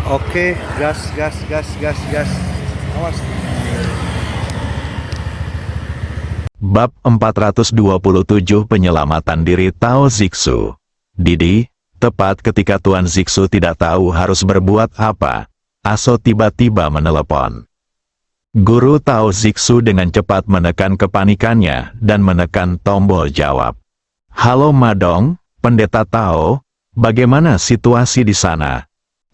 Oke, gas, gas, gas, gas, gas. Awas. Bab 427 Penyelamatan diri Tao Zixu. Didi, tepat ketika Tuan Zixu tidak tahu harus berbuat apa, Aso tiba-tiba menelepon. Guru Tao Zixu dengan cepat menekan kepanikannya dan menekan tombol jawab. Halo Madong, Pendeta Tao, bagaimana situasi di sana?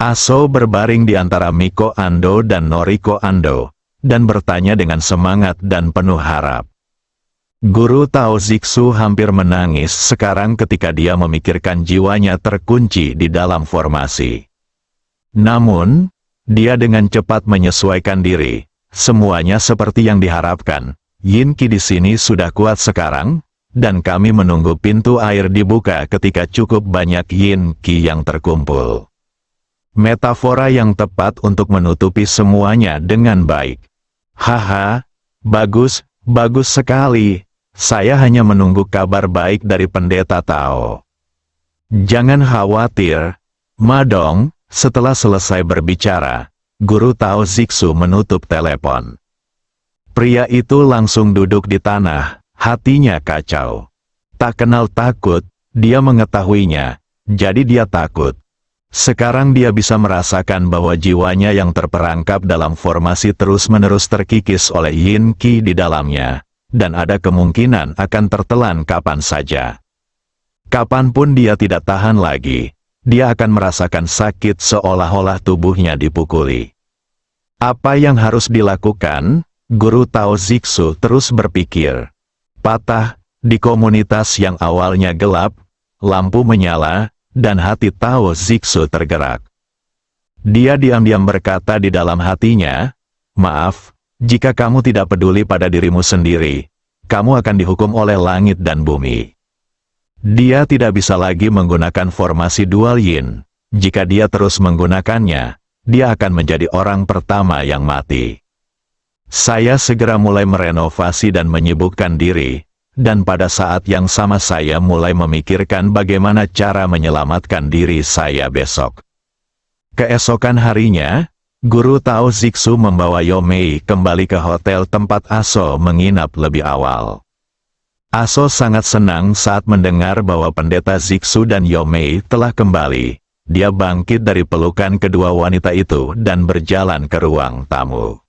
Aso berbaring di antara Miko Ando dan Noriko Ando, dan bertanya dengan semangat dan penuh harap. Guru Tao Zixu hampir menangis sekarang ketika dia memikirkan jiwanya terkunci di dalam formasi. Namun, dia dengan cepat menyesuaikan diri. Semuanya seperti yang diharapkan. Yin Qi di sini sudah kuat sekarang, dan kami menunggu pintu air dibuka ketika cukup banyak Yin Qi yang terkumpul. Metafora yang tepat untuk menutupi semuanya dengan baik. Haha, bagus, bagus sekali. Saya hanya menunggu kabar baik dari Pendeta Tao. Jangan khawatir, Madong. Setelah selesai berbicara, Guru Tao Zixu menutup telepon. Pria itu langsung duduk di tanah, hatinya kacau. Tak kenal takut, dia mengetahuinya, jadi dia takut. Sekarang dia bisa merasakan bahwa jiwanya yang terperangkap dalam formasi terus-menerus terkikis oleh Yin Qi di dalamnya, dan ada kemungkinan akan tertelan kapan saja. Kapanpun dia tidak tahan lagi, dia akan merasakan sakit seolah-olah tubuhnya dipukuli. Apa yang harus dilakukan? Guru Tao Zixu terus berpikir. Patah, di komunitas yang awalnya gelap, lampu menyala, dan hati Tao Zixu tergerak. Dia diam-diam berkata di dalam hatinya, maaf, jika kamu tidak peduli pada dirimu sendiri, kamu akan dihukum oleh langit dan bumi. Dia tidak bisa lagi menggunakan formasi dual yin. Jika dia terus menggunakannya, dia akan menjadi orang pertama yang mati. Saya segera mulai merenovasi dan menyibukkan diri, dan pada saat yang sama saya mulai memikirkan bagaimana cara menyelamatkan diri saya besok. Keesokan harinya, Guru Tao Zixu membawa Yomei kembali ke hotel tempat Aso menginap lebih awal. Aso sangat senang saat mendengar bahwa Pendeta Zixu dan Yomei telah kembali. Dia bangkit dari pelukan kedua wanita itu dan berjalan ke ruang tamu.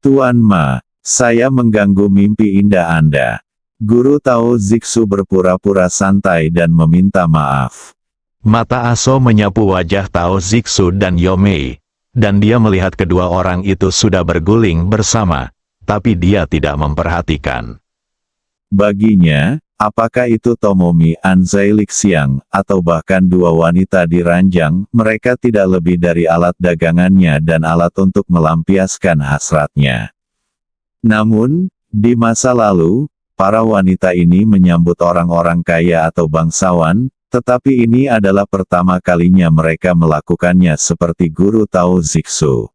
Tuan Ma, saya mengganggu mimpi indah Anda. Guru Tao Zixu berpura-pura santai dan meminta maaf. Mata Aso menyapu wajah Tao Zixu dan Yomei, dan dia melihat kedua orang itu sudah berguling bersama, tapi dia tidak memperhatikan. Baginya, apakah itu Tomomi Anzai Lixiang, atau bahkan dua wanita di ranjang, mereka tidak lebih dari alat dagangannya dan alat untuk melampiaskan hasratnya. Namun, di masa lalu, para wanita ini menyambut orang-orang kaya atau bangsawan, tetapi ini adalah pertama kalinya mereka melakukannya seperti Guru Tao Zixu.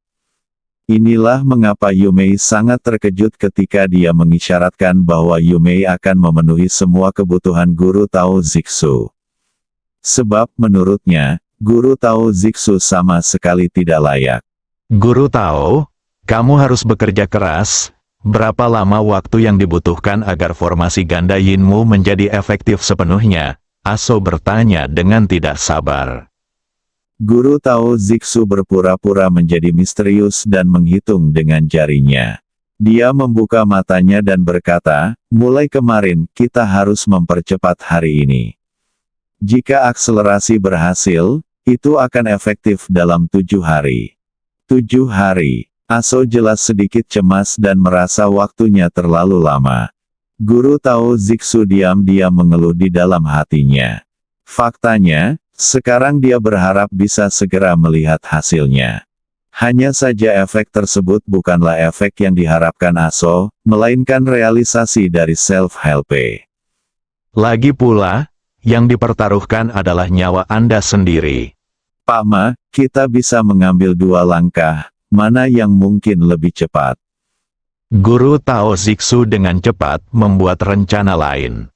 Inilah mengapa Yomei sangat terkejut ketika dia mengisyaratkan bahwa Yomei akan memenuhi semua kebutuhan Guru Tao Zixu. Sebab menurutnya, Guru Tao Zixu sama sekali tidak layak. Guru Tao, kamu harus bekerja keras. Berapa lama waktu yang dibutuhkan agar formasi ganda Yinmu menjadi efektif sepenuhnya? Aso bertanya dengan tidak sabar. Guru Tao Zixu berpura-pura menjadi misterius dan menghitung dengan jarinya. Dia membuka matanya dan berkata, mulai kemarin, kita harus mempercepat hari ini. Jika akselerasi berhasil, itu akan efektif dalam 7 hari. 7 hari. Aso jelas sedikit cemas dan merasa waktunya terlalu lama. Guru Tao Zixu diam-diam mengeluh di dalam hatinya. Faktanya, sekarang dia berharap bisa segera melihat hasilnya. Hanya saja efek tersebut bukanlah efek yang diharapkan Aso, melainkan realisasi dari self-help. Lagi pula, yang dipertaruhkan adalah nyawa Anda sendiri. Pak Ma, kita bisa mengambil 2 langkah, mana yang mungkin lebih cepat? Guru Tao Zixu dengan cepat membuat rencana lain.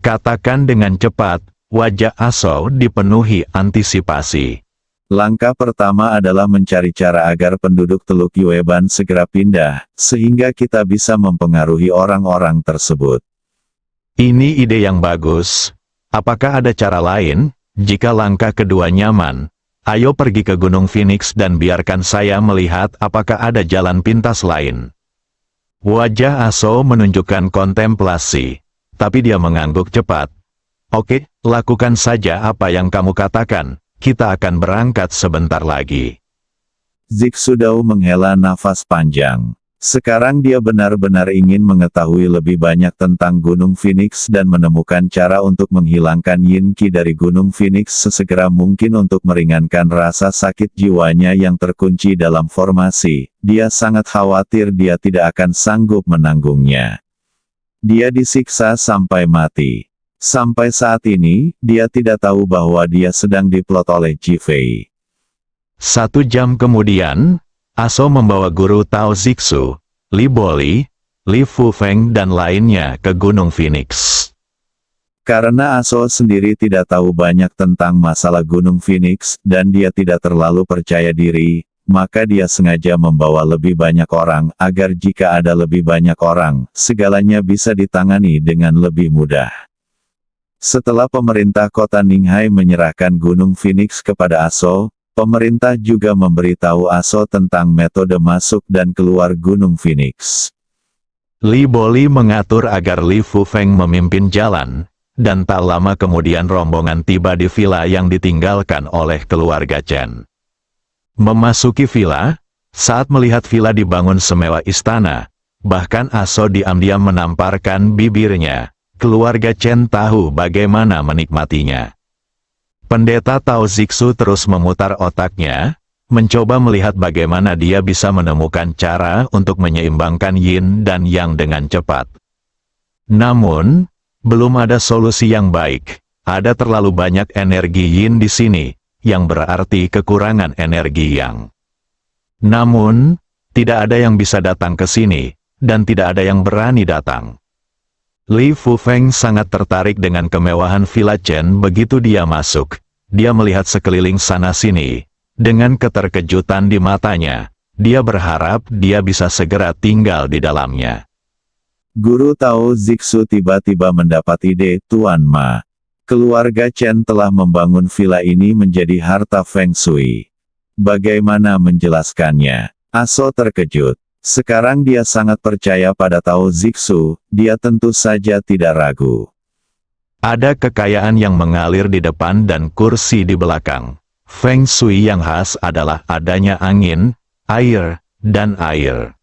Katakan dengan cepat, wajah Aso dipenuhi antisipasi. Langkah pertama adalah mencari cara agar penduduk Teluk Yueban segera pindah, sehingga kita bisa mempengaruhi orang-orang tersebut. Ini ide yang bagus. Apakah ada cara lain? Jika langkah kedua nyaman, ayo pergi ke Gunung Phoenix dan biarkan saya melihat apakah ada jalan pintas lain. Wajah Aso menunjukkan kontemplasi, tapi dia mengangguk cepat. Oke, lakukan saja apa yang kamu katakan. Kita akan berangkat sebentar lagi. Zixudao menghela nafas panjang. Sekarang dia benar-benar ingin mengetahui lebih banyak tentang Gunung Phoenix dan menemukan cara untuk menghilangkan Yin Qi dari Gunung Phoenix sesegera mungkin untuk meringankan rasa sakit jiwanya yang terkunci dalam formasi. Dia sangat khawatir dia tidak akan sanggup menanggungnya. Dia disiksa sampai mati. Sampai saat ini, dia tidak tahu bahwa dia sedang diplot oleh Ji Fei. 1 jam kemudian, Aso membawa guru Tao Zixu, Li Boli, Li Fufeng dan lainnya ke Gunung Phoenix. Karena Aso sendiri tidak tahu banyak tentang masalah Gunung Phoenix, dan dia tidak terlalu percaya diri, maka dia sengaja membawa lebih banyak orang, agar jika ada lebih banyak orang, segalanya bisa ditangani dengan lebih mudah. Setelah pemerintah kota Ninghai menyerahkan Gunung Phoenix kepada Aso, pemerintah juga memberitahu Aso tentang metode masuk dan keluar Gunung Phoenix. Li Boli mengatur agar Li Fufeng memimpin jalan, dan tak lama kemudian rombongan tiba di villa yang ditinggalkan oleh keluarga Chen. Memasuki villa, saat melihat villa dibangun semewah istana, bahkan Aso diam-diam menamparkan bibirnya. Keluarga Chen tahu bagaimana menikmatinya. Pendeta Tao Zixu terus memutar otaknya, mencoba melihat bagaimana dia bisa menemukan cara untuk menyeimbangkan yin dan yang dengan cepat. Namun, belum ada solusi yang baik. Ada terlalu banyak energi yin di sini, yang berarti kekurangan energi yang. Namun, tidak ada yang bisa datang ke sini, dan tidak ada yang berani datang. Li Fufeng sangat tertarik dengan kemewahan Villa Chen begitu dia masuk. Dia melihat sekeliling sana-sini. Dengan keterkejutan di matanya, dia berharap dia bisa segera tinggal di dalamnya. Guru Tao Zixu tiba-tiba mendapat ide, Tuan Ma. Keluarga Chen telah membangun villa ini menjadi harta Feng Shui. Bagaimana menjelaskannya? Aso terkejut. Sekarang dia sangat percaya pada Tao Zixu, dia tentu saja tidak ragu. Ada kekayaan yang mengalir di depan dan kursi di belakang. Feng Shui yang khas adalah adanya angin, air, dan air.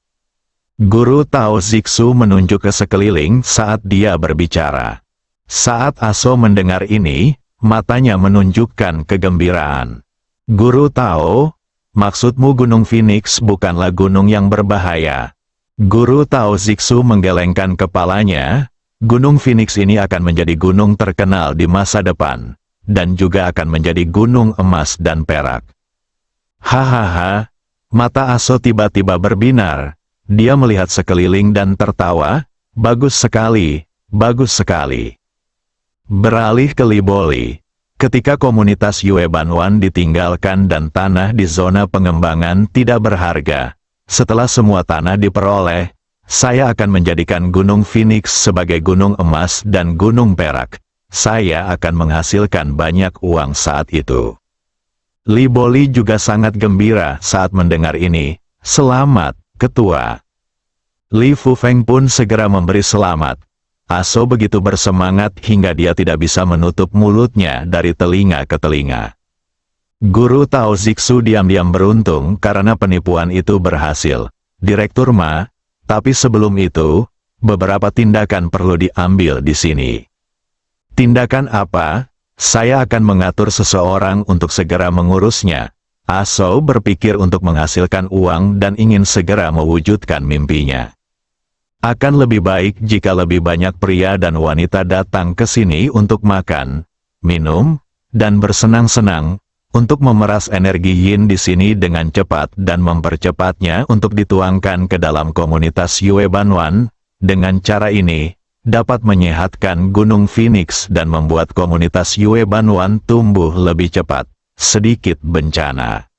Guru Tao Zixu menunjuk ke sekeliling saat dia berbicara. Saat Aso mendengar ini, matanya menunjukkan kegembiraan. Guru Tao, maksudmu Gunung Phoenix bukanlah gunung yang berbahaya. Guru Tao Zixu menggelengkan kepalanya. Gunung Phoenix ini akan menjadi gunung terkenal di masa depan, dan juga akan menjadi gunung emas dan perak. Hahaha, mata Aso tiba-tiba berbinar. Dia melihat sekeliling dan tertawa. Bagus sekali, bagus sekali. Beralih ke Li Boli. Ketika komunitas Yue Banwan ditinggalkan dan tanah di zona pengembangan tidak berharga, setelah semua tanah diperoleh, saya akan menjadikan Gunung Phoenix sebagai gunung emas dan gunung perak. Saya akan menghasilkan banyak uang saat itu. Li Boli juga sangat gembira saat mendengar ini. Selamat, Ketua. Li Fufeng pun segera memberi selamat. Aso begitu bersemangat hingga dia tidak bisa menutup mulutnya dari telinga ke telinga. Guru Tao Zixu diam-diam beruntung karena penipuan itu berhasil. Direktur Ma, tapi sebelum itu, beberapa tindakan perlu diambil di sini. Tindakan apa? Saya akan mengatur seseorang untuk segera mengurusnya. Aso berpikir untuk menghasilkan uang dan ingin segera mewujudkan mimpinya. Akan lebih baik jika lebih banyak pria dan wanita datang ke sini untuk makan, minum, dan bersenang-senang, untuk memeras energi yin di sini dengan cepat dan mempercepatnya untuk dituangkan ke dalam komunitas Yue Banwan. Dengan cara ini, dapat menyehatkan Gunung Phoenix dan membuat komunitas Yue Banwan tumbuh lebih cepat. sedikit bencana.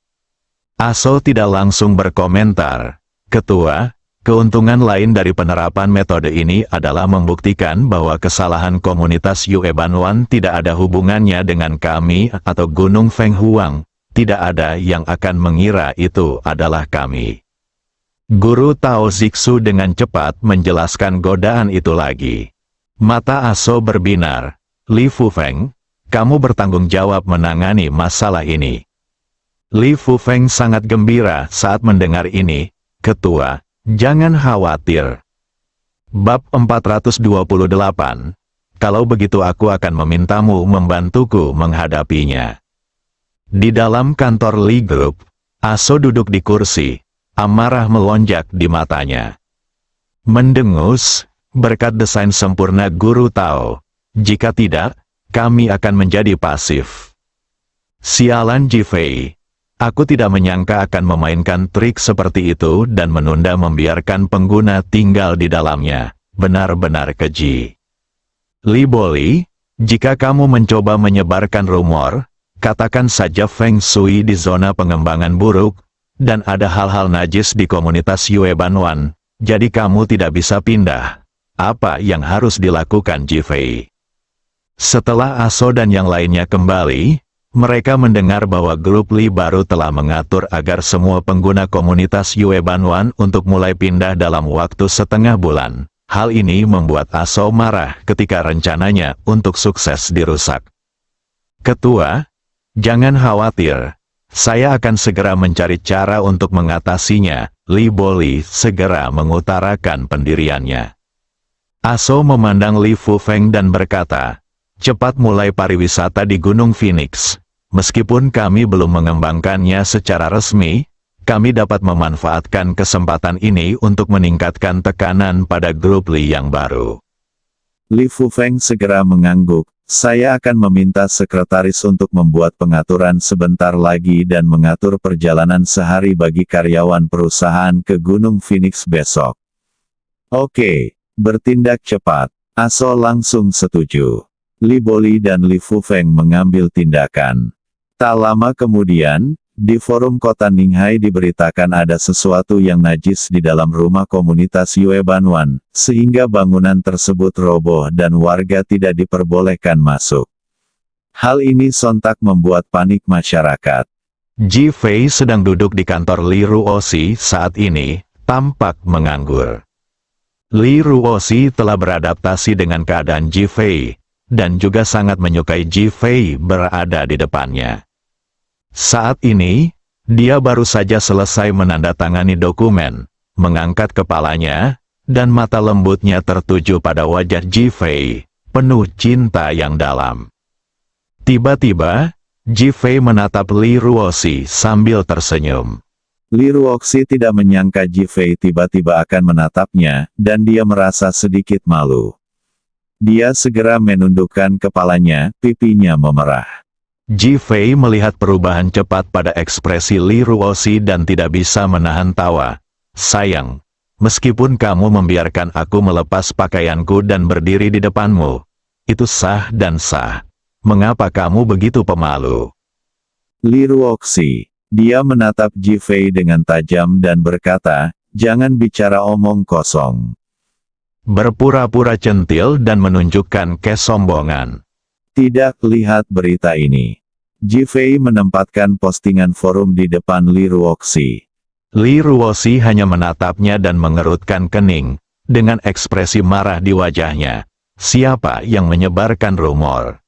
Aso tidak langsung berkomentar. Ketua, keuntungan lain dari penerapan metode ini adalah membuktikan bahwa kesalahan komunitas Yue Banwan tidak ada hubungannya dengan kami atau Gunung Feng Huang. Tidak ada yang akan mengira itu adalah kami. Guru Tao Zixu dengan cepat menjelaskan godaan itu lagi. Mata Aso berbinar. Li Fufeng, kamu bertanggung jawab menangani masalah ini. Li Fufeng sangat gembira saat mendengar ini. Ketua, jangan khawatir. Bab 428. Kalau begitu aku akan memintamu membantuku menghadapinya. Di dalam kantor Li Group, Aso duduk di kursi, amarah melonjak di matanya. Mendengus, berkat desain sempurna Guru Tao, jika tidak, kami akan menjadi pasif. Sialan Ji Fei, aku tidak menyangka akan memainkan trik seperti itu dan menunda membiarkan pengguna tinggal di dalamnya, benar-benar keji. Li Boli, jika kamu mencoba menyebarkan rumor, katakan saja Feng Shui di zona pengembangan buruk, dan ada hal-hal najis di komunitas Yue Banwan, jadi kamu tidak bisa pindah. Apa yang harus dilakukan Ji Fei? Setelah Aso dan yang lainnya kembali, mereka mendengar bahwa grup Li baru telah mengatur agar semua pengguna komunitas Yue Banwan untuk mulai pindah dalam waktu setengah bulan. Hal ini membuat Aso marah ketika rencananya untuk sukses dirusak. Ketua, jangan khawatir, saya akan segera mencari cara untuk mengatasinya. Li Boli segera mengutarakan pendiriannya. Aso memandang Li Fufeng dan berkata, cepat mulai pariwisata di Gunung Phoenix. Meskipun kami belum mengembangkannya secara resmi, kami dapat memanfaatkan kesempatan ini untuk meningkatkan tekanan pada grup Li yang baru. Li Fufeng segera mengangguk. Saya akan meminta sekretaris untuk membuat pengaturan sebentar lagi dan mengatur perjalanan sehari bagi karyawan perusahaan ke Gunung Phoenix besok. Oke, bertindak cepat. Aso langsung setuju. Li Boli dan Li Fufeng mengambil tindakan. Tak lama kemudian, di forum kota Ninghai diberitakan ada sesuatu yang najis di dalam rumah komunitas Yue Banwan, sehingga bangunan tersebut roboh dan warga tidak diperbolehkan masuk. Hal ini sontak membuat panik masyarakat. Ji Fei sedang duduk di kantor Li Ruoxi saat ini, tampak menganggur. Li Ruoxi telah beradaptasi dengan keadaan Ji Fei, dan juga sangat menyukai Ji Fei berada di depannya. Saat ini, dia baru saja selesai menandatangani dokumen, mengangkat kepalanya, dan mata lembutnya tertuju pada wajah Ji Fei, penuh cinta yang dalam. Tiba-tiba, Ji Fei menatap Li Ruoxi sambil tersenyum. Li Ruoxi tidak menyangka Ji Fei tiba-tiba akan menatapnya, dan dia merasa sedikit malu. Dia segera menundukkan kepalanya, pipinya memerah. Ji Fei melihat perubahan cepat pada ekspresi Li Ruoxi dan tidak bisa menahan tawa. Sayang, meskipun kamu membiarkan aku melepas pakaianku dan berdiri di depanmu, itu sah dan sah. Mengapa kamu begitu pemalu? Li Ruoxi, dia menatap Ji Fei dengan tajam dan berkata, jangan bicara omong kosong. Berpura-pura centil dan menunjukkan kesombongan. Tidak, lihat berita ini. Ji Fei menempatkan postingan forum di depan Li Ruoxi. Li Ruoxi hanya menatapnya dan mengerutkan kening, dengan ekspresi marah di wajahnya. Siapa yang menyebarkan rumor?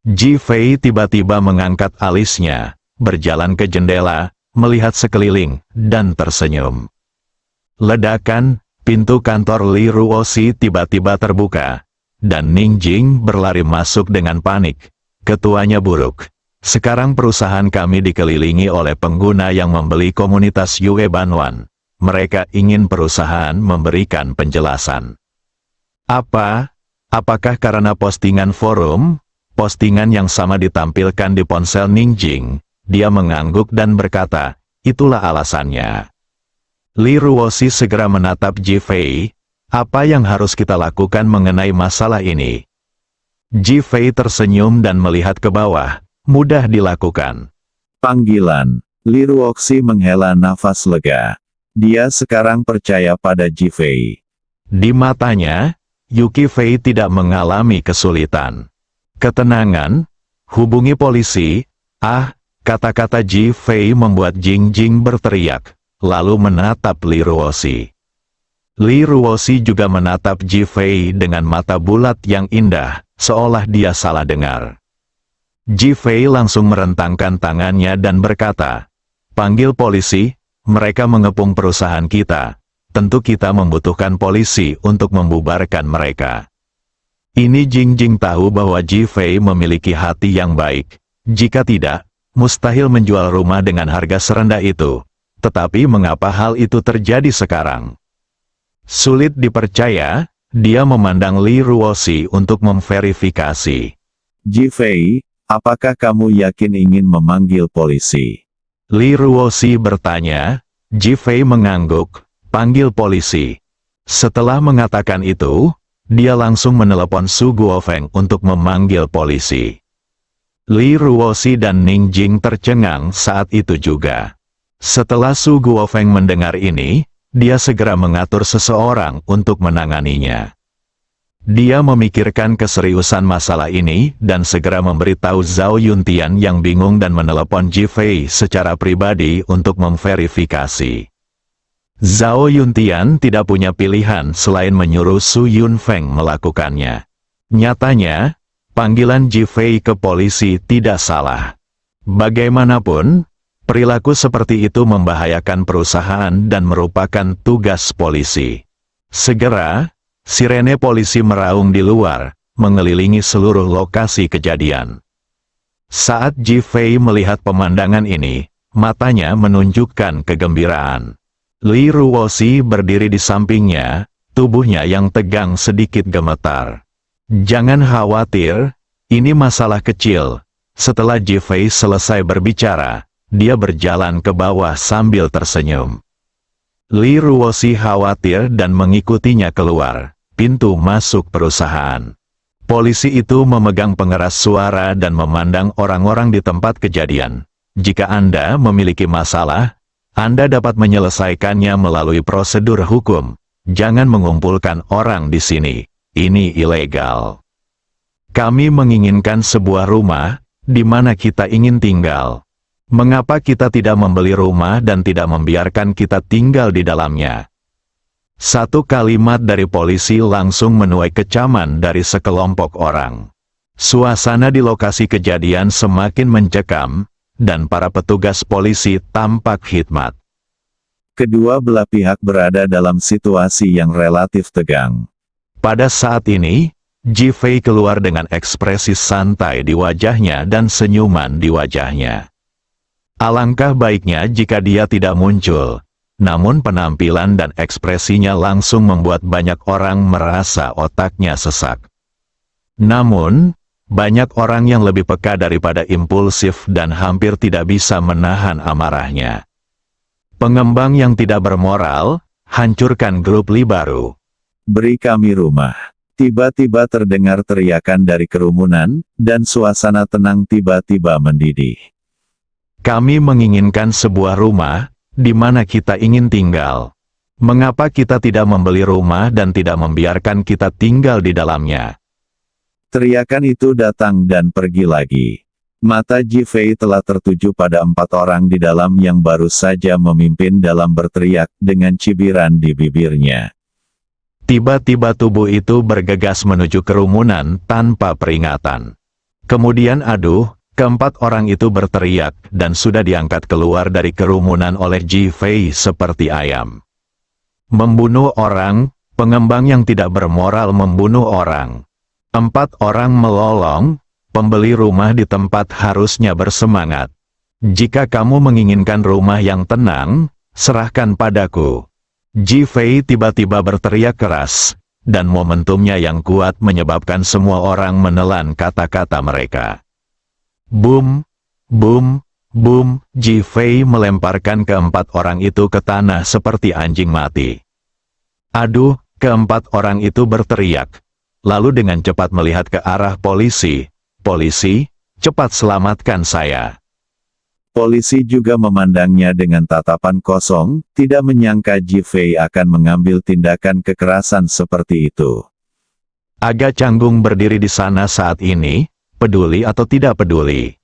Ji Fei tiba-tiba mengangkat alisnya, berjalan ke jendela, melihat sekeliling, dan tersenyum. Ledakan, pintu kantor Li Ruoxi tiba-tiba terbuka, dan Ning Jing berlari masuk dengan panik. Ketuanya buruk. Sekarang perusahaan kami dikelilingi oleh pengguna yang membeli komunitas Yue Banwan. Mereka ingin perusahaan memberikan penjelasan. Apa? Apakah karena postingan forum? Postingan yang sama ditampilkan di ponsel Ning Jing. Dia mengangguk dan berkata, itulah alasannya. Li Ruoxi segera menatap Ji Fei. Apa yang harus kita lakukan mengenai masalah ini? Ji Fei tersenyum dan melihat ke bawah, mudah dilakukan. Panggilan. Li Ruoxi menghela nafas lega. Dia sekarang percaya pada Ji Fei. Di matanya, Yuki Fei tidak mengalami kesulitan. Ketenangan, hubungi polisi. Kata-kata Ji Fei membuat Jing Jing berteriak, lalu menatap Li Ruoxi. Li Ruoxi juga menatap Ji Fei dengan mata bulat yang indah, seolah dia salah dengar. Ji Fei langsung merentangkan tangannya dan berkata, "Panggil polisi, mereka mengepung perusahaan kita. Tentu kita membutuhkan polisi untuk membubarkan mereka." Ini Jing Jing tahu bahwa Ji Fei memiliki hati yang baik. Jika tidak, mustahil menjual rumah dengan harga serendah itu. Tetapi mengapa hal itu terjadi sekarang? Sulit dipercaya, dia memandang Li Ruoxi untuk memverifikasi. Ji Fei, apakah kamu yakin ingin memanggil polisi? Li Ruoxi bertanya. Ji Fei mengangguk, panggil polisi. Setelah mengatakan itu, dia langsung menelepon Su Guofeng untuk memanggil polisi. Li Ruoxi dan Ning Jing tercengang saat itu juga. Setelah Su Guofeng mendengar ini, dia segera mengatur seseorang untuk menanganinya. Dia memikirkan keseriusan masalah ini dan segera memberitahu Zhao Yuntian yang bingung dan menelepon Ji Fei secara pribadi untuk memverifikasi. Zhao Yuntian tidak punya pilihan selain menyuruh Su Yunfeng melakukannya. Nyatanya, panggilan Ji Fei ke polisi tidak salah. Bagaimanapun, perilaku seperti itu membahayakan perusahaan dan merupakan tugas polisi. Segera, sirene polisi meraung di luar, mengelilingi seluruh lokasi kejadian. Saat Ji Fei melihat pemandangan ini, matanya menunjukkan kegembiraan. Li Ruoxi berdiri di sampingnya, tubuhnya yang tegang sedikit gemetar. "Jangan khawatir, ini masalah kecil." Setelah Ji Fei selesai berbicara, dia berjalan ke bawah sambil tersenyum. Li Ruoxi khawatir dan mengikutinya keluar pintu masuk perusahaan. Polisi itu memegang pengeras suara dan memandang orang-orang di tempat kejadian. Jika Anda memiliki masalah, Anda dapat menyelesaikannya melalui prosedur hukum. Jangan mengumpulkan orang di sini. Ini ilegal. Kami menginginkan sebuah rumah, di mana kita ingin tinggal. Mengapa kita tidak membeli rumah dan tidak membiarkan kita tinggal di dalamnya? Satu kalimat dari polisi langsung menuai kecaman dari sekelompok orang. Suasana di lokasi kejadian semakin mencekam, dan para petugas polisi tampak khidmat. Kedua belah pihak berada dalam situasi yang relatif tegang. Pada saat ini, Ji Fei keluar dengan ekspresi santai di wajahnya dan senyuman di wajahnya. Alangkah baiknya jika dia tidak muncul, namun penampilan dan ekspresinya langsung membuat banyak orang merasa otaknya sesak. Namun, banyak orang yang lebih peka daripada impulsif dan hampir tidak bisa menahan amarahnya. Pengembang yang tidak bermoral, hancurkan grup Li baru. Beri kami rumah. Tiba-tiba terdengar teriakan dari kerumunan, dan suasana tenang tiba-tiba mendidih. Kami menginginkan sebuah rumah, di mana kita ingin tinggal. Mengapa kita tidak membeli rumah dan tidak membiarkan kita tinggal di dalamnya? Teriakan itu datang dan pergi lagi. Mata Ji Fei telah tertuju pada 4 orang di dalam yang baru saja memimpin dalam berteriak dengan cibiran di bibirnya. Tiba-tiba tubuh itu bergegas menuju kerumunan tanpa peringatan. Kemudian keempat orang itu berteriak dan sudah diangkat keluar dari kerumunan oleh Ji Fei seperti ayam. Membunuh orang, pengembang yang tidak bermoral membunuh orang. 4 orang melolong, pembeli rumah di tempat harusnya bersemangat. Jika kamu menginginkan rumah yang tenang, serahkan padaku. Ji Fei tiba-tiba berteriak keras, dan momentumnya yang kuat menyebabkan semua orang menelan kata-kata mereka. Boom, boom, boom, Ji Fei melemparkan keempat orang itu ke tanah seperti anjing mati. Keempat orang itu berteriak. Lalu dengan cepat melihat ke arah polisi. Polisi, Cepat selamatkan saya. Polisi juga memandangnya dengan tatapan kosong, tidak menyangka Ji Fei akan mengambil tindakan kekerasan seperti itu. Agak canggung berdiri di sana saat ini, peduli atau tidak peduli.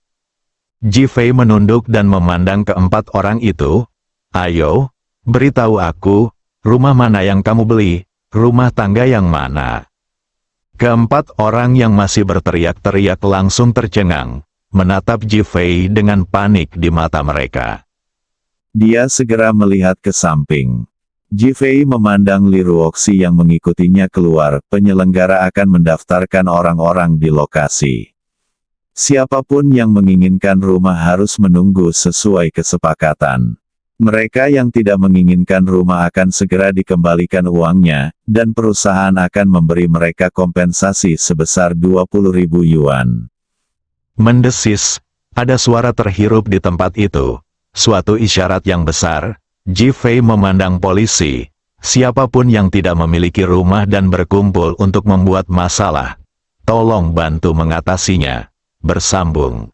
Ji Fei menunduk dan memandang keempat orang itu. Ayo, beritahu aku, rumah mana yang kamu beli, rumah tangga yang mana? Keempat orang yang masih berteriak-teriak langsung tercengang, menatap Ji Fei dengan panik di mata mereka. Dia segera melihat ke samping. Ji Fei memandang Li Ruoxi yang mengikutinya keluar. Penyelenggara akan mendaftarkan orang-orang di lokasi. Siapapun yang menginginkan rumah harus menunggu sesuai kesepakatan. Mereka yang tidak menginginkan rumah akan segera dikembalikan uangnya, dan perusahaan akan memberi mereka kompensasi sebesar 20.000 yuan. Mendesis, ada suara terhirup di tempat itu. Suatu isyarat yang besar. Ji Fei memandang polisi. Siapapun yang tidak memiliki rumah dan berkumpul untuk membuat masalah, tolong bantu mengatasinya. Bersambung.